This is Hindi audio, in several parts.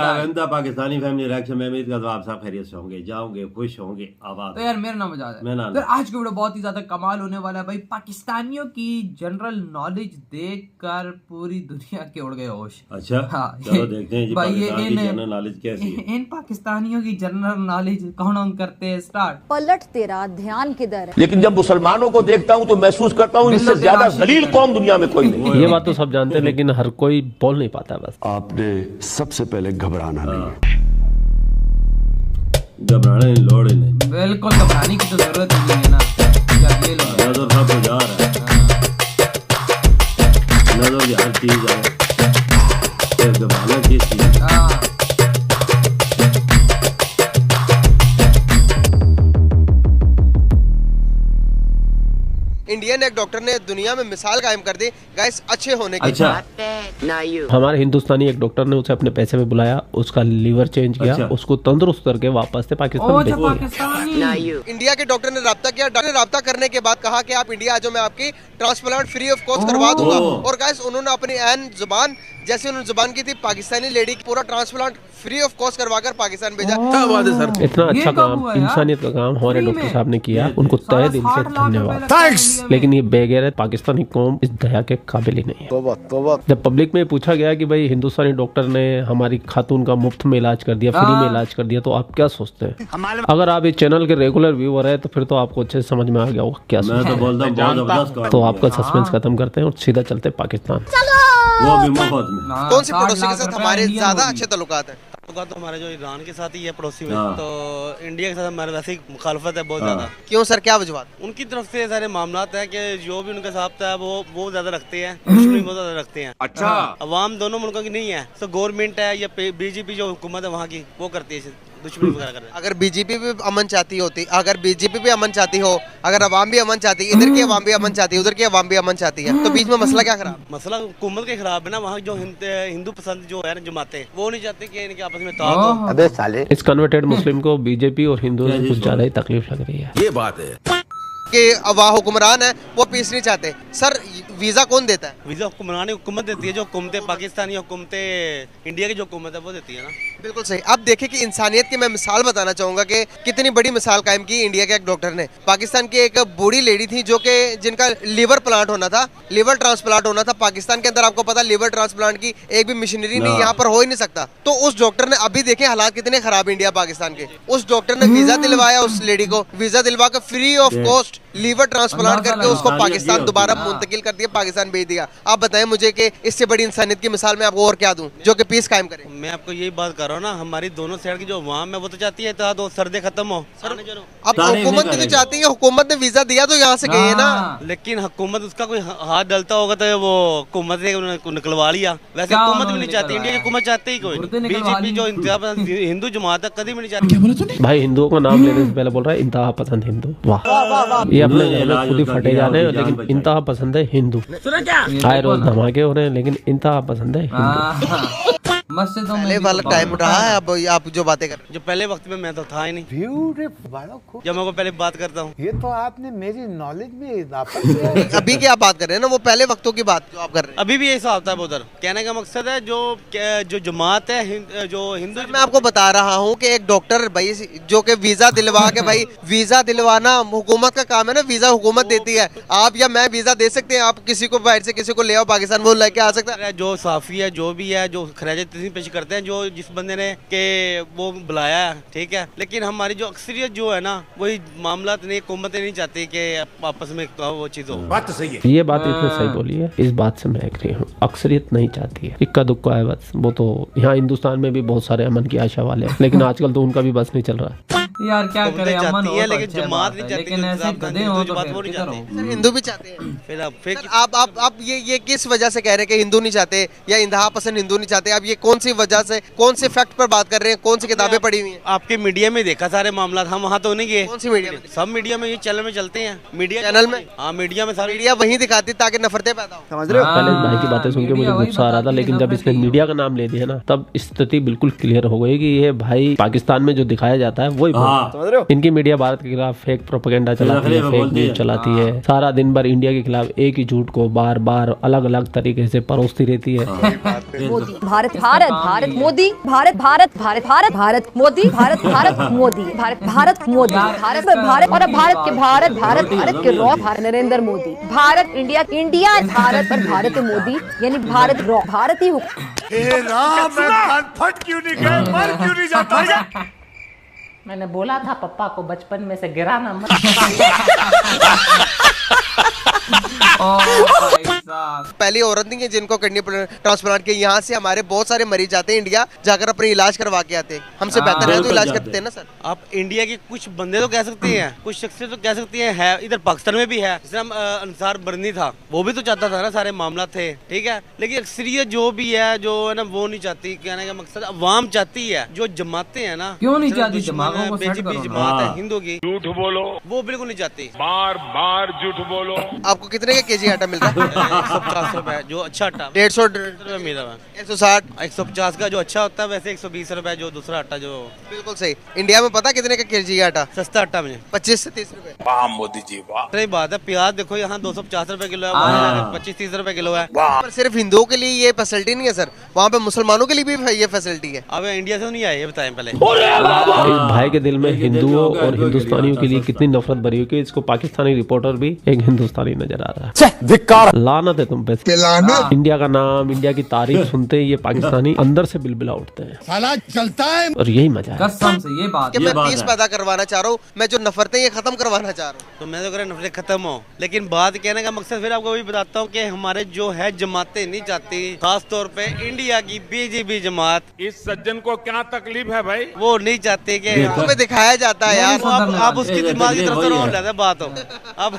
आइंदा पाकिस्तानी फैमिली रिएक्शन में उम्मीद करता हूं आप सब खैरियत से होंगे, जाओगे, खुश होंगे, आबाद। तो यार मेरा नाम आजाद है। तो आज की वीडियो बहुत ही ज्यादा कमाल होने वाला है भाई। पाकिस्तानियों की जनरल नॉलेज देखकर पूरी दुनिया के उड़ गए होश। अच्छा हाँ, चलो देखते हैं जी भाई पाकिस्तान की जनरल नॉलेज कैसी है। इन पाकिस्तानियों की जनरल नॉलेज कौन करते हैं स्टार्ट। पलट तेरा ध्यान किधर है। लेकिन जब मुसलमानों को देखता हूँ तो महसूस करता हूँ इससे ज्यादा जलील कौम दुनिया में कोई नहीं। ये बात तो सब जानते हैं लेकिन हर कोई बोल नहीं पाता। बस आपने सबसे पहले घबराना नहीं, घबराने की लोड़ ही नहीं। बिल्कुल घबराने की तो जरूरत ही नहीं है ना। जब ये लोग नजर सब पे जा रहा है, नजर की हर चीज है, फिर घबराना किस चीज। इंडियन एक डॉक्टर ने दुनिया में मिसाल कायम कर दी गाइस अच्छे होने की। अच्छा हमारे हिंदुस्तानी एक डॉक्टर ने उसे अपने पैसे में बुलाया, उसका लीवर चेंज किया, अच्छा। उसको तंदुरुस्त करके वापस से पाकिस्तान भेज दिया। इंडिया के डॉक्टर ने राब्ता किया। डॉक्टर ने राब्ता करने के बाद कहा कि आप इंडिया आ जाओ, मैं आपकी ट्रांसप्लांट फ्री ऑफ कॉस्ट करवा दूंगा। और गाइस उन्होंने अपनी ऐन जुबान जैसे उन्होंने जुबान की थी पाकिस्तानी लेडी की पूरा ट्रांसप्लांट फ्री ऑफ कॉस्ट करवाकर पाकिस्तान भेजा। क्या बात है सर, इतना अच्छा काम, इंसानियत का काम हमारे डॉक्टर साहब ने किया, उनको तहे दिल से धन्यवाद। लेकिन ये बेगैरत पाकिस्तानी कौम इस दया के काबिल ही नहीं है। जब पब्लिक में पूछा गया कि भाई हिंदुस्तानी डॉक्टर ने हमारी खातून का मुफ्त में इलाज कर दिया, फ्री में इलाज कर दिया, तो आप क्या सोचते हैं? अगर आप इस चैनल के रेगुलर व्यूअर है तो फिर तो आपको अच्छे से समझ में आ गया होगा क्या मैं तो बोलता हूं बहुत जबरदस्त। तो आपका सस्पेंस खत्म करते हैं और सीधा चलते हैं पाकिस्तान। वो भी मुफ्त में। कौन सी पड़ोसी के साथ हमारे ज्यादा अच्छे ताल्लुकात हैं? तो हमारे जो ईरान के साथ ही है पड़ोसी में, तो इंडिया के साथ हमारे वैसे ही मुखालफत है बहुत ज्यादा। क्यों सर, क्या वजह? उनकी तरफ से सारे मामलात है कि जो भी उनका साथ है वो ज्यादा रखते हैं, दुश्मनी बहुत ज्यादा रखते हैं। अच्छा अवाम दोनों मुल्कों की नहीं है, तो गवर्नमेंट है या बीजेपी जो हुकूमत है वहाँ की वो करती है दुश्मनी वगैरह कर रहे हैं। अगर बीजेपी भी अमन चाहती होती, अगर बीजेपी भी अमन चाहती हो, अगर अवाम भी अमन चाहती, इधर की अवाम भी अमन चाहती है, उधर की अवाम भी अमन चाहती है, तो बीच में मसला क्या खराब? मसला हुकूमत के खराब है ना। वहाँ जो हिंदू पसंद जो है ना जमाते, वो नहीं चाहते कि इनके आपस में ताक हो। अबे साले, इस कन्वर्टेड मुस्लिम को बीजेपी और हिंदुओं से कुछ ज्यादा ही तकलीफ लग रही है। ये बात है कि अवाम हुक्मरान है वो पीस नहीं चाहते। सर वीजा कौन देता है? वीजा हुक्मरानी हुकूमत देती है, जो हुकूमतें पाकिस्तानी हुकूमतें इंडिया की जो हुकूमत है वो देती है ना। बिल्कुल सही। अब देखिए कि इंसानियत की मैं मिसाल बताना चाहूंगा कि कितनी बड़ी मिसाल कायम की इंडिया के एक डॉक्टर ने। पाकिस्तान की एक बूढ़ी लेडी थी जो कि जिनका लीवर प्लांट होना था, लीवर ट्रांसप्लांट होना था। पाकिस्तान के अंदर आपको पता लीवर ट्रांसप्लांट की एक भी मशीनरी नहीं, यहाँ पर हो ही नहीं सकता। तो उस डॉक्टर ने, अभी देखे हालात कितने खराब इंडिया पाकिस्तान के, उस डॉक्टर ने वीजा दिलवाया उस लेडी को, वीजा दिलवा कर free of cost liver transplant करके उसको पाकिस्तान दोबारा मुंतकिल कर दिया, पाकिस्तान भेज दिया। आप बताएं मुझे कि इससे बड़ी इंसानियत की मिसाल मैं आपको और क्या दूं जो कि पीस कायम करे? मैं आपको यही बात कर रहा हूँ ना, हमारी दोनों साइड की जो अवाम है वो तो चाहती है तो सर्दे खत्म हो। अब हुकूमत भी तो चाहती है, हुकूमत ने वीजा दिया तो यहाँ से गए है ना। लेकिन हुकूमत उसका कोई हाथ डलता होगा तो वो हुकूमत ने निकलवा लिया। वैसे हुकूमत भी नहीं चाहती, इंडिया की हुकूमत चाहती ही कोई। बीजेपी जो हिंदू जमात है कभी भी नहीं चाहती। भाई हिंदुओं का नाम लेने से पहले बोल रहा है इंतहा पसंद हिंदू। वाह, ये अपने घर में खुद ही फटे जा रहे हैं, लेकिन इंतहा पसंद है हिंदू। आए रोज धमाके हो रहे हैं लेकिन इंतहा पसंद है हिंदू। पहले वाला टाइम रहा है, अब आप जो बातें कर रहे हैं। जो पहले वक्त में मैं तो था ही नहीं, जब मैं को पहले बात करता हूँ। ये तो आपने मेरी नॉलेज में इजाफा किया। अभी क्या बात कर रहे हैं ना, वो पहले वक्तों की बात जो आप कर रहे हैं। अभी भी ऐसा होता है उधर। कहने का मकसद है जो जमात है जो हिंदू। मैं आपको बता रहा हूँ कि एक डॉक्टर भाई जो कि वीजा दिलवा के, भाई वीजा दिलवाना हुकूमत का काम है ना, वीजा हुकूमत देती है। आप या मैं वीजा दे सकते हैं, आप किसी को बाहर से किसी को ले आओ पाकिस्तान, वो लेके आ सकता है। जो साफी है जो भी है, जो खराज पेश करते हैं, जो जिस बंदे ने के वो बुलाया है, ठीक है। लेकिन हमारी जो अक्सरियत जो है ना, वही मामला नहीं, हुकूमतें नहीं चाहती कि आपस में वो चीज हो। बात तो सही है। ये बात इतनी सही बोली है, इस बात से मैं एग्री हूँ। अक्सरियत नहीं चाहती है, इक्का दुक्का है बस। वो तो यहाँ हिंदुस्तान में भी बहुत सारे अमन की आशा वाले हैं, लेकिन आजकल तो उनका भी बस नहीं चल रहा है। यार क्या करें, अमन हो लेकिन जमात नहीं चाहती, लेकिन ऐसे गधे हो तो वो नहीं चाहते। हिंदू भी चाहते हैं। फिर आप ये किस वजह से कह रहे हैं कि हिंदू नहीं चाहते या इंतहा पसंद हिंदू नहीं चाहते? आप ये कौन सी वजह से, कौन से फैक्ट पर बात कर रहे हैं, कौन सी किताबें पढ़ी हुई हैं? आपके मीडिया में देखा सारे मामला, हम वहाँ तो नहीं गए। कौन सी मीडिया में? सब मीडिया में, ये चैनल में चलते हैं, मीडिया चैनल में। हाँ मीडिया में सारी मीडिया वही दिखाती ताकि नफरतें पैदा हो, समझ रहे हो? पहले इस भाई की बातें सुन के मुझे गुस्सा आ रहा था, लेकिन जब इसने मीडिया का नाम ले दिया ना, तब स्थिति बिल्कुल क्लियर हो गई कि ये भाई पाकिस्तान में जो दिखाया जाता है वही हाँ। समझ रहे हो? इनकी मीडिया भारत के खिलाफ फेक प्रोपेगेंडा चलाती है, फेक न्यूज चलाती है, सारा दिन भर इंडिया के खिलाफ एक ही झूठ को बार बार अलग अलग तरीके से परोसती रहती है। मोदी भारत भारत भारत मोदी भारत भारत भारत भारत भारत मोदी भारत भारत मोदी भारत भारत मोदी भारत भारत और भारत के भारत भारत भारत के raw Bharat Narendra Modi Bharat India India Bharat और भारत मोदी यानी भारत रॉ भारत ही मैंने बोला था पापा को बचपन में से गिराना मत। पहली औरत नहीं है जिनको किडनी ट्रांसप्लांट किया। यहाँ से हमारे बहुत सारे मरीज जाते हैं इंडिया, जाकर अपने इलाज करवा के आते हैं। हमसे बेहतर है तो इलाज करते हैं ना सर। आप इंडिया के कुछ बंदे तो कह सकते हैं, कुछ शख्सियत तो कह सकती है इधर पाकिस्तान में भी है। जैसे अंसार बरनी था, वो भी तो चाहता था ना, सारे मामला थे, ठीक है। लेकिन अक्सरियत जो भी है जो है ना वो नहीं चाहती। कहने का मकसद अवाम चाहती है, जो जमातें हैं ना, क्यों नहीं चाहती? बीजेपी जमात है हिंदू की, झूठ बोलो, वो बिल्कुल नहीं चाहती। बार बार झूठ बोलो। आपको कितने का केजी आटा मिल रहा है? 150 रुपए जो अच्छा आटा, 150 रुपए मिल रहा है, 160 150 का जो अच्छा होता है, वैसे 120 रुपए जो दूसरा आटा जो। बिल्कुल सही। इंडिया में पता कितने का केजी आटा? सस्ता आटा मुझे 25 से 30 रुपए। वाह मोदी जी वाह। सही बात है। प्याज देखो यहाँ 250 रुपए किलो है, 25-30 रुपए किलो है। पर सिर्फ हिंदुओं के लिए ये फैसिलिटी नहीं है सर, वहाँ पे मुसलमानों के लिए भी ये फैसिलिटी है। अब इंडिया से नहीं आए, ये बताएं पहले। इस भाई के दिल में हिंदुओं और हिंदुस्तानियों के लिए कितनी नफरत भरी हुई कि इसको पाकिस्तानी रिपोर्टर भी एक हिंदुस्तानी नजर आ रहा है। लानत है तुम पे। इंडिया का नाम, इंडिया की तारीफ सुनते ही ये पाकिस्तानी अंदर से बिलबिला उठते हैं। साला चलता है और यही मजा है। कसम से ये बात कि मैं पीस पैदा करवाना चाह रहा हूँ, मैं जो नफरतें ये खत्म करवाना चाह रहा हूँ। तो मैं तो कह रहा नफरत खत्म हो, लेकिन बात कहने का मकसद फिर आपको वही बताता हूँ कि हमारे जो है जमातें नहीं चाहती, खास तौर पे इंडिया की बीजेपी जमात। इस सज्जन को क्या तकलीफ है भाई? वो नहीं चाहते कि तुम्हें दिखाया जाता है यार। आप उसकी दिमाग की तरफ से रोक लेते बात हो। अब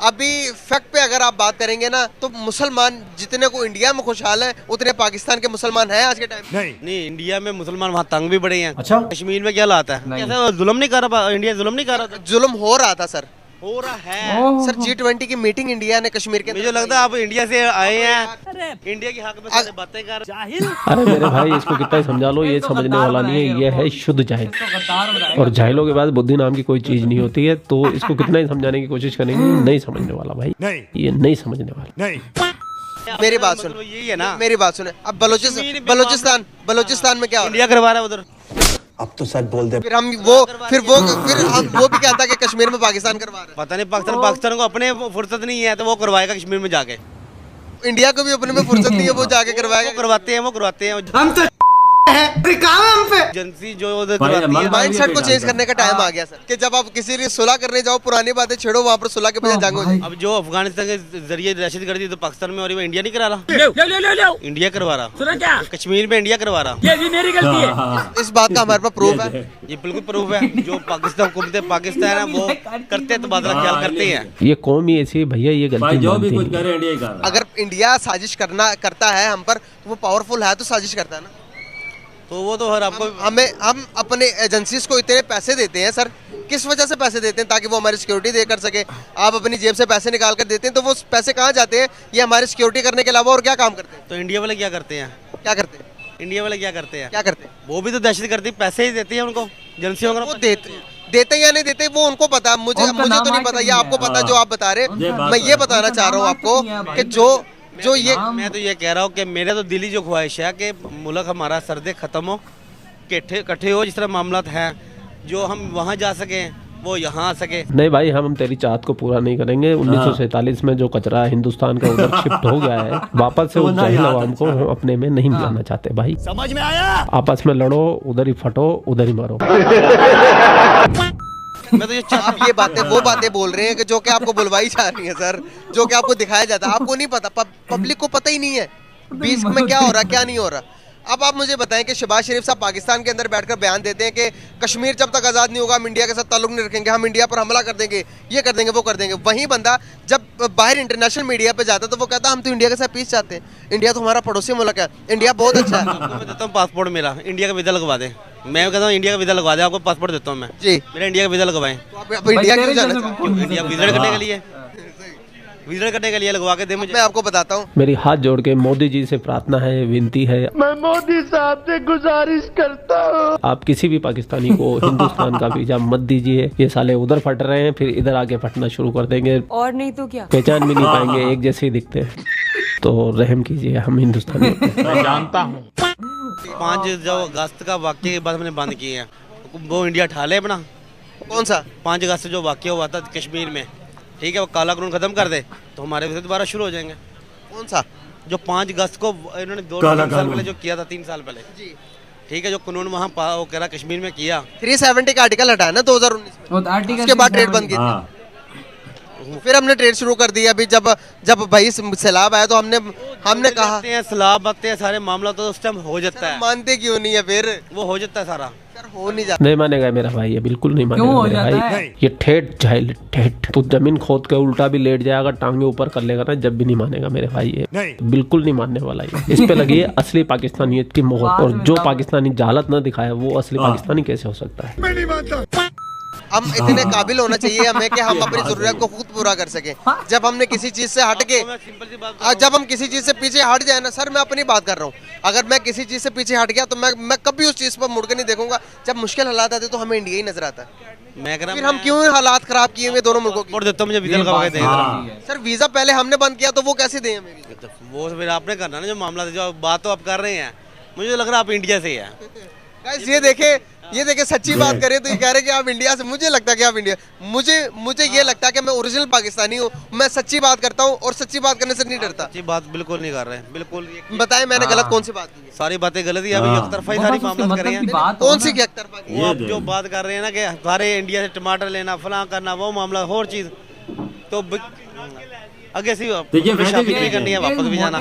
अभी फैक्ट पे अगर आप बात करेंगे ना, तो मुसलमान जितने को इंडिया में खुशहाल है उतने पाकिस्तान के मुसलमान हैं आज के टाइम। नहीं इंडिया में मुसलमान वहाँ तंग भी बड़े हैं। अच्छा कश्मीर में क्या लाता है? कैसे जुल्म नहीं कर रहा? इंडिया जुल्म नहीं कर रहा था? जुल्म हो रहा था सर, हो रहा है सर। G20 की मीटिंग इंडिया ने कश्मीर के, मुझे लगता है आप इंडिया से आए हैं, इंडिया की हक में सारे बातें कर। अरे मेरे भाई इसको कितना ही समझा लो, ये समझने वाला नहीं है, ये है शुद्ध जाहिल। और जाहिलों के पास बुद्धि नाम की कोई चीज नहीं होती है, तो इसको कितना ही समझाने की कोशिश करेंगे, नहीं समझने वाला भाई, ये नहीं समझने वाला। मेरी बात सुन, यही है ना, मेरी बात सुने। अब बलोचिस्तान में क्या हो? इंडिया करवा रहा है उधर। अब तो सच बोल दे। फिर वो भी कहता है कि कश्मीर में पाकिस्तान करवा रहा है। पता नहीं पाकिस्तान को अपने फुर्सत नहीं है तो वो करवाएगा कश्मीर में जाके। इंडिया को भी अपने में फुर्सत नहीं है, वो जाके करवाएगा। करवाते हैं हम तो एजेंसी जो माइंडसेट को चेंज करने का टाइम आ गया सर, कि जब आप किसी लिए सुलह करने जाओ, पुरानी बातें छेड़ो, वहाँ पर सुलह के बजाय जंग हो जाए। अब जो अफगानिस्तान के जरिए दहशत गर्दी तो पाकिस्तान में, और वो इंडिया नहीं करा रहा, इंडिया करवा रहा। सुना क्या? कश्मीर में इंडिया करवा रहा। ये भी मेरी गलती है। इस बात का हमारे पास प्रूफ है, ये बिल्कुल प्रूफ है। जो पाकिस्तान हुकूमत पाकिस्तान है वो करते हैं तबादला ख्याल करते हैं। ये कौम ही ऐसी भैया, ये गलती जो भी कुछ करे इंडिया ही कर रहा है। अगर इंडिया साजिश करता है हम पर, वो पावरफुल है तो साजिश करता है ना। तो वो तो हर आपको हम अपने एजेंसीज को इतने पैसे देते हैं सर, किस वजह से पैसे देते हैं? ताकि वो हमारी सिक्योरिटी दे कर सके। आप अपनी जेब से पैसे निकाल कर देते हैं, तो वो पैसे कहाँ जाते हैं? ये हमारी सिक्योरिटी करने के अलावा और क्या काम करते हैं? तो इंडिया वाले क्या करते हैं? क्या करते हैं? इंडिया वाले क्या करते हैं? क्या करते हैं? वो भी तो दहशत गर्दी पैसे ही देते हैं उनको, एजेंसियों को। देते या नहीं देते वो उनको पता है, मुझे तो नहीं पता। ये आपको पता जो आप बता रहे। मैं ये बताना चाह रहा हूँ आपको कि जो ये, मैं तो ये कह रहा हूँ कि मेरा तो दिली जो ख्वाहिश है कि मुल्क हमारा सर्दे खत्म हो, इकट्ठे हो, जिस तरह मामला हैं, जो हम वहाँ जा सके वो यहाँ आ सके। नहीं भाई, हम तेरी चाहत को पूरा नहीं करेंगे। 1947 में जो कचरा हिंदुस्तान का उधर शिफ्ट हो गया है, वापस से उस जाहिल अवाम को हम अपने में नहीं मिलाना चाहते भाई। समझ में आया? आपस में लड़ो, उधर ही फटो, उधर ही मारो। मैं तो आप ये वो बातें बोल रहे हैं कि जो कि आपको बुलवाई जा रही है सर, जो कि आपको दिखाया जाता है। आपको नहीं पता, पब्लिक को पता ही नहीं है 20 में क्या हो रहा, क्या नहीं हो रहा। अब आप मुझे बताएं कि शहबाज शरीफ साहब पाकिस्तान के अंदर बैठकर बयान देते हैं कि कश्मीर जब तक आज़ाद नहीं होगा हम इंडिया के साथ ताल्लुक नहीं रखेंगे, हम इंडिया पर हमला कर देंगे, ये कर देंगे, वो कर देंगे। वहीं बंदा जब बाहर इंटरनेशनल मीडिया पे जाता है तो वो कहता है हम तो इंडिया के साथ पीस चाहते हैं, इंडिया तो हमारा पड़ोसी मुल्क है, इंडिया बहुत अच्छा है। मैं देता हूँ पासपोर्ट मेरा, इंडिया का वीज़ा लगवा दे। मैं कहता हूँ इंडिया का वीज़ा लगवा दे, आपको पासपोर्ट देता हूँ मैं जी, मेरा इंडिया का वीज़ा लगवाएं। इंडिया क्यों जाना चाहते हैं? इंडिया विजिट करने के लिए विजिट करने के लिए लगवा के दे मुझे। मैं आपको बताता हूँ, मेरी हाथ जोड़ के मोदी जी से प्रार्थना है, विनती है, मैं मोदी साहब से गुजारिश करता हूँ, आप किसी भी पाकिस्तानी को हिंदुस्तान का वीजा मत दीजिए। ये साले उधर फट रहे हैं, फिर इधर आके फटना शुरू कर देंगे, और नहीं तो क्या, पहचान भी नहीं पाएंगे, एक जैसे ही दिखते हैं। तो रहम कीजिए, हम हिंदुस्तानी मैं जानता हूँ। 5 जो अगस्त का वाक्य के बाद हमने बंद किए हैं, वो इंडिया ठा ले अपना। कौन सा? 5 अगस्त जो वाक्य हुआ था कश्मीर में, ठीक है, वो काला कानून खत्म कर दे तो हमारे फिर दोबारा शुरू हो जाएंगे। कौन सा? जो 5 अगस्त को इन्होंने 2 साल पहले जो किया था, 3 साल पहले, ठीक है, जो कानून वहाँ वो कह रहा कश्मीर में किया, 370 का आर्टिकल हटाया ना 2019 में, उसके बाद ट्रेड बंद की थी। फिर हमने ट्रेड शुरू कर दिया। अभी जब भाई सैलाब आया तो हमने कहा सैलाब आते हैं सारे मामला तो उस टाइम हो जाता है। मानते क्यों नहीं है? फिर वो हो जाता है सारा, हो नहीं जाता। नहीं मानेगा मेरा भाई, ये बिल्कुल नहीं मानेगा मेरा भाई। ये ठेठ जाहिल ठेठ, तो जमीन खोद के उल्टा भी लेट जाएगा, टांगे ऊपर कर लेगा ना, जब भी नहीं मानेगा मेरे भाई। ये बिल्कुल नहीं मानने वाला है। इस पे लगी है असली पाकिस्तानियत की मोहर, और जो पाकिस्तानी जालत न दिखाया वो असली पाकिस्तानी कैसे हो सकता है? मैं नहीं मानता। हम इतने काबिल होना चाहिए हमें कि हम अपनी जरूरत को खुद पूरा कर सकें। जब हमने किसी चीज से हट के, जब हम किसी चीज से पीछे हट जाए ना, सर मैं अपनी बात कर रहा हूँ, अगर मैं किसी चीज से पीछे हट गया तो मैं कभी उस चीज पर मुड़ के नहीं देखूंगा। जब मुश्किल हालात आते तो हमें इंडिया ही नजर आता है। मैं कह रहा फिर हम क्यों हालात खराब किए हुए दोनों मुल्कों की? देता मुझे वीजा लगा के दे। सर वीजा पहले हमने बंद किया तो वो कैसे दें हमें? वो फिर आपने करना ना, जो मामला जो बात तो आप कर रहे हैं, मुझे लग रहा है आप इंडिया से ही है। गाइस ये देखे सच्ची बात करें तो ये कह रहे कि आप इंडिया से, मुझे लगता है कि आप इंडिया, मुझे ये लगता है कि मैं ओरिजिनल पाकिस्तानी हूँ, मैं सच्ची बात करता हूँ और सच्ची बात करने से नहीं डरता। सच्ची बात बिल्कुल नहीं कर रहे हैं, बिल्कुल। बताएं मैंने गलत कौन सी बात की है? सारी बातें गलत ही, अभी एक तरफा ही सारी मामला कर रहे हैं। कौन सी एक तरफा की? वो आप जो बात कर रहे हैं ना कि सारे इंडिया से टमाटर लेना, फलां करना, वो मामला और चीज तो आगे से भी करनी है, वापस भी जाना।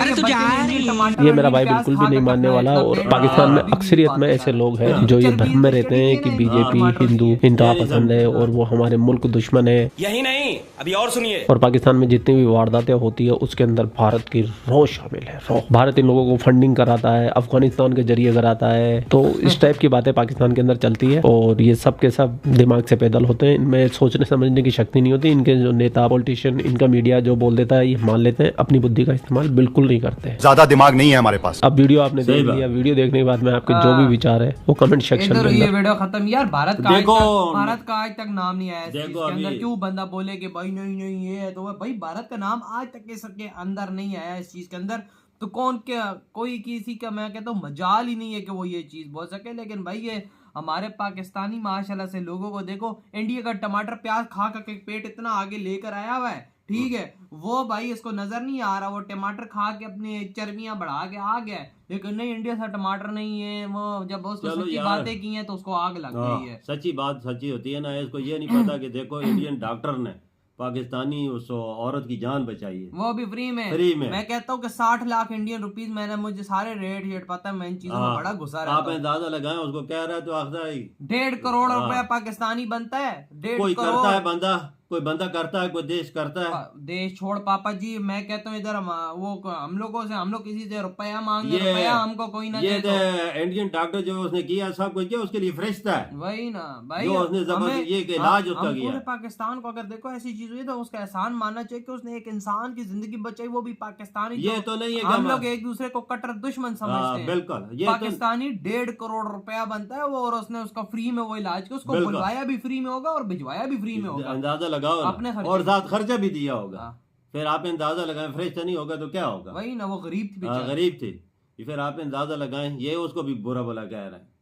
ये मेरा भाई बिल्कुल भी नहीं मानने वाला। और पाकिस्तान में अक्सरियत में ऐसे लोग हैं जो ये भ्रम में रहते हैं कि बीजेपी हिंदू इंतहा पसंद है और वो हमारे मुल्क दुश्मन है। यही नहीं, अभी और सुनिए। और पाकिस्तान में जितनी भी वारदातें होती है उसके अंदर भारत की रौ शामिल है, रौ। भारत इन लोगों को फंडिंग कराता है, अफगानिस्तान के जरिए कराता है। तो इस टाइप की बातें पाकिस्तान के अंदर चलती है और ये सब के सब दिमाग से पैदल होते हैं। इनमें सोचने समझने की शक्ति नहीं होती। इनके जो नेता पॉलिटिशियन, इनका मीडिया जो बोल देता है ये मान लेते हैं, अपनी बुद्धि का इस्तेमाल बिल्कुल नहीं करते। ज्यादा दिमाग नहीं है हमारे पास। अब वीडियो आपने देख लिया, वीडियो देखने के बाद में आपके जो भी विचार है वो कमेंट सेक्शन में। ये वीडियो खत्म यार। भारत का आज तक नाम नहीं आया इसके अंदर। क्यों बंदा बोले कि भाई नहीं ये है, तो भाई भारत का नाम आज तक के सबके अंदर नहीं आया इस चीज के अंदर। तो कौन क्या कोई किसी का, मैं कहता हूँ मजाल ही नहीं है कि वो ये चीज बोल सके। लेकिन भाई ये हमारे पाकिस्तानी माशाल्लाह से लोगों को देखो, इंडिया का टमाटर प्याज खा के पेट इतना आगे लेकर आया हुआ है, ठीक है, वो भाई इसको नजर नहीं आ रहा, वो टमाटर खा के अपनी चर्बियां बढ़ा के आ गया। लेकिन नहीं, इंडिया से टमाटर नहीं है। वो जब उसको सच्ची बातें की हैं तो उसको आग लग गई है। सच्ची बात सच्ची होती है ना। इसको ये नहीं पता कि देखो इंडियन डॉक्टर ने पाकिस्तानी उस औरत की जान बचाई है, वो भी फ्री में। मैं कहता हूँ कि 60 लाख इंडियन रुपीस, मैंने मुझे सारे रेट पता है, मैं इन चीजों में बड़ा घुसा रहता हूं। आप अंदाजा लगाएं, उसको कह रहा है तो आखिर 1.5 करोड़ रुपया पाकिस्तानी बनता है। 1.5 करोड़ करता है बंदा, कोई बंदा करता है, कोई देश करता है। देश छोड़ पापा जी, मैं कहता हूँ इधर हम लोग किसी से रुपया मांगे, रुपया हमको कोई ना दे। ये इंडियन डॉक्टर जो उसने किया सब कुछ किया, उसके लिए फरिश्ता है। वही ना भाई, जो उसने जबरदस्त ये इलाज उसका किया। पूरे पाकिस्तान को अगर देखो ऐसी चीज हुई तो उसका एहसान मानना चाहिए कि उसने एक इंसान की जिंदगी बचाई, वो भी पाकिस्तानी। ये तो नहीं है हम लोग एक दूसरे को कट्टर दुश्मन समझते हैं। बिल्कुल, पाकिस्तानी 1.5 करोड़ रुपया बनता है वो, और उसने उसका फ्री में वो इलाज किया, उसको बुलवाया भी फ्री में होगा और भिजवाया भी फ्री में होगा। अंदाजा लगाओ, और साथ खर्चा भी दिया होगा। फिर आप अंदाजा लगाएं, फ्रेश नहीं होगा तो क्या होगा? वही ना, वो गरीब थी। फिर आप अंदाजा लगाएं, ये उसको भी बुरा भला कह रहे हैं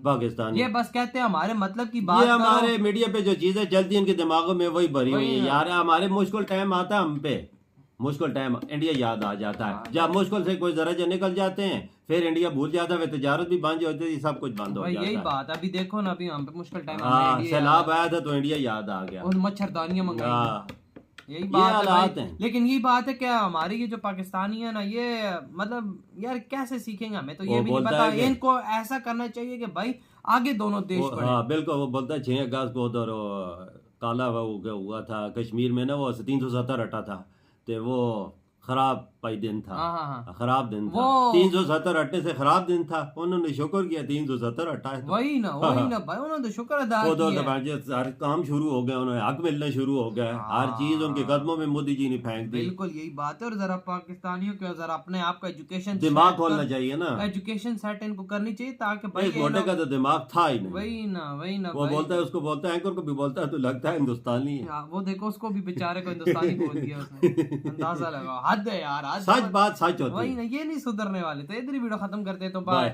पाकिस्तानी। ये बस कहते हैं हमारे मतलब की बात। ये हमारे मीडिया पे जो चीजें चलती हैं इनके दिमागों में वही भरी हुई है यार। हमारे मुश्किल टाइम आता है, हम पे मुश्किल टाइम इंडिया याद आ जाता है। जब मुश्किल से कोई जरा निकल जाते हैं फिर इंडिया भूल जाता है, तजारत भी बंद होती है, सब कुछ बंद हो जाता है। यही बात अभी देखो ना, अभी हम पे मुश्किल टाइम सैलाब आया था तो इंडिया याद आ गया, और मच्छरदानियां मंगाई। यही बात है। लेकिन यही बात है क्या हमारी ये जो पाकिस्तानी है ना, ये मतलब यार कैसे सीखेंगे? हमें तो ये भी नहीं पता। इनको ऐसा करना चाहिए कि भाई आगे दोनों देश बढ़े। हाँ बिल्कुल, वो बोलता है 6 अगस्त को उधर काला हुआ था कश्मीर में ना, वो 370 हटा था तो वो खराब भाई दिन था, हाँ। खराब दिन था। 370 हटने से खराब दिन था, उन्होंने शुक्र किया 370 हटाए। वही ना भाई, उन्होंने शुक्र अदा किया। हर काम शुरू हो गया, उन्हें हक मिलना शुरू हो गया, हर चीज उनके कदमों में मोदी जी ने फेंक दी। बिल्कुल यही बात है। और जरा पाकिस्तानियों को जरा अपने आप का एजुकेशन दिमाग खोलना चाहिए ना, एजुकेशन सेट इनको करनी चाहिए ताकि भाई मोटे का तो दिमाग था ही नहीं। वही ना वो बोलता है, उसको बोलता है, एंकर को भी बोलता है तो लगता है हिंदुस्तानी है। वो देखो उसको भी बेचारे को हिंदुस्तानी बोल दिया उसने, अंदाजा लगाओ। हद है यार, सच बात सच होती है। वही ना, ये नहीं सुधरने वाले। तो इधर ही वीडियो खत्म करते तो बाय।